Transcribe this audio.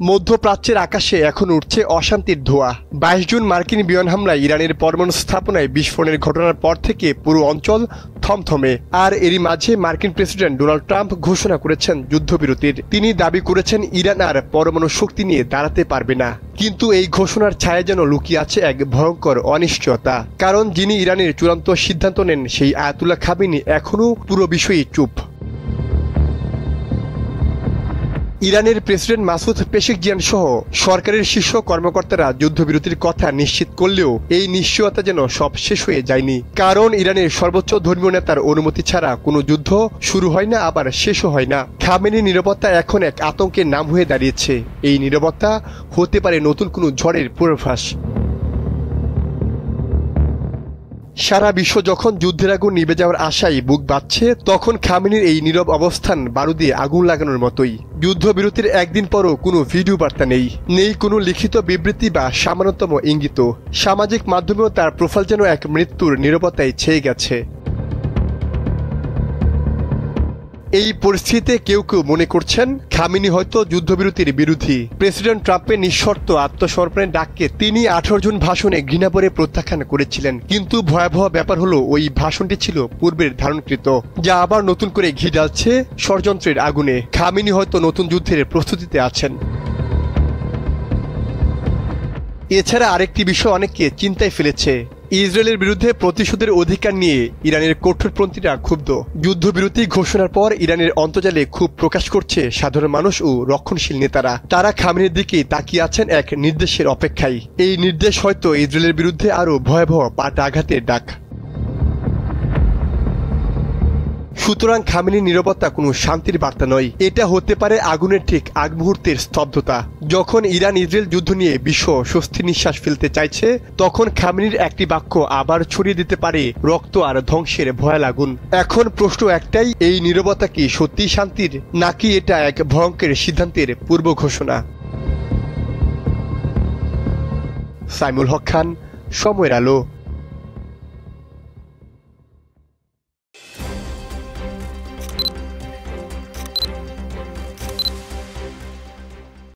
মধ্যপ্রাচ্যের আকাশে এখন উঠছে অশান্তির ধোঁয়া। ২২ জুন মার্কিন বিমান হামলায় ইরানের পরমাণু স্থাপনায় বিস্ফোরণের ঘটনার পর থেকে পুরো অঞ্চল থমথমে। আর এরই মাঝে মার্কিন প্রেসিডেন্ট ডোনাল্ড ট্রাম্প ঘোষণা করেছেন যুদ্ধবিরতির। তিনি দাবি করেছেন ইরান আর পরমাণু শক্তি নিয়ে দাঁড়াতে পারবে না। কিন্তু এই ঘোষণার ছায়া যেন লুকিয়ে আছে এক ভয়ঙ্কর অনিশ্চয়তা। কারণ যিনি ইরানের চূড়ান্ত সিদ্ধান্ত নেন সেই আয়াতুল্লাহ খামেনি এখনও পুরো বিষয়ে চুপ। ইরানের প্রেসিডেন্ট মাসুদ পেশেকজিয়ান সহ সরকারের শীর্ষ কর্মকর্তারা যুদ্ধবিরতির কথা নিশ্চিত করলেও এই নিশ্চয়তা যেন সব শেষ হয়ে যায়নি। কারণ ইরানের সর্বোচ্চ ধর্মীয় নেতার অনুমতি ছাড়া কোনো যুদ্ধ শুরু হয় না, আবার শেষও হয় না। খামেনির নিরাপত্তা এখন এক আতঙ্কের নাম হয়ে দাঁড়িয়েছে। এই নিরাপত্তা হতে পারে নতুন কোনো ঝড়ের পূর্বাভাস। সারা বিশ্ব যখন যুদ্ধের আগুন নিভে যাওয়ার আশায় বুক বাঁধছে, তখন খামেনির এই নীরব অবস্থান বারুদে আগুন লাগানোর মতোই। যুদ্ধবিরতির একদিন পরও কোনো ভিডিও বার্তা নেই কোনো লিখিত বিবৃতি বা সামান্যতম ইঙ্গিত। সামাজিক মাধ্যমেও তার প্রোফাইল যেন এক মৃত্যুর নীরবতায় ছেয়ে গেছে। এই পরিস্থিতিতে কেউ কেউ মনে করছেন খামেনি হয়তো যুদ্ধবিরতির বিরোধী। প্রেসিডেন্ট ট্রাম্পের নিঃশর্ত আত্মসমর্পণের ডাককে তিনি 18 জুন ভাষণে ঘৃণা ভরে প্রত্যাখ্যান করেছিলেন। কিন্তু ভয়াবহ ব্যাপার হলো ওই ভাষণটি ছিল পূর্বের ধারণকৃত, যা আবার নতুন করে ঘি ঢালছে ষড়যন্ত্রের আগুনে। খামেনি হয়তো নতুন যুদ্ধের প্রস্তুতিতে আছেন। এছাড়া আরেকটি বিষয় অনেককে চিন্তায় ফেলেছে। ইসরায়েলের বিরুদ্ধে প্রতিশোধের অধিকার নিয়ে ইরানের কঠোরপন্থীরা ক্ষুব্ধ। যুদ্ধবিরতি ঘোষণার পর ইরানের অন্তর্জালে ক্ষোভ প্রকাশ করছে সাধারণ মানুষ ও রক্ষণশীল নেতারা। তারা খামেনির দিকে তাকিয়ে আছেন এক নির্দেশের অপেক্ষায়। এই নির্দেশ হয়তো ইসরায়েলের বিরুদ্ধে আরও ভয়াবহ পাল্টা আঘাতের ডাক। সুতরাং খামেনির নিরাপত্তা কোনো শান্তির বার্তা নয়, এটা হতে পারে আগুনের ঠিক আগ মুহূর্তের স্তব্ধতা। যখন ইরান ইসরায়েল যুদ্ধ নিয়ে বিশ্ব স্বস্তির নিঃশ্বাস ফেলতে চাইছে, তখন খামেনির একটি বাক্য আবার ছড়িয়ে দিতে পারে রক্ত আর ধ্বংসের ভয়াল আগুন। এখন প্রশ্ন একটাই, এই নীরবতা কি সত্যিই শান্তির, নাকি এটা এক ভয়ঙ্কর সিদ্ধান্তের পূর্ব ঘোষণা? সাইমুল হক খান, সময়ের আলো।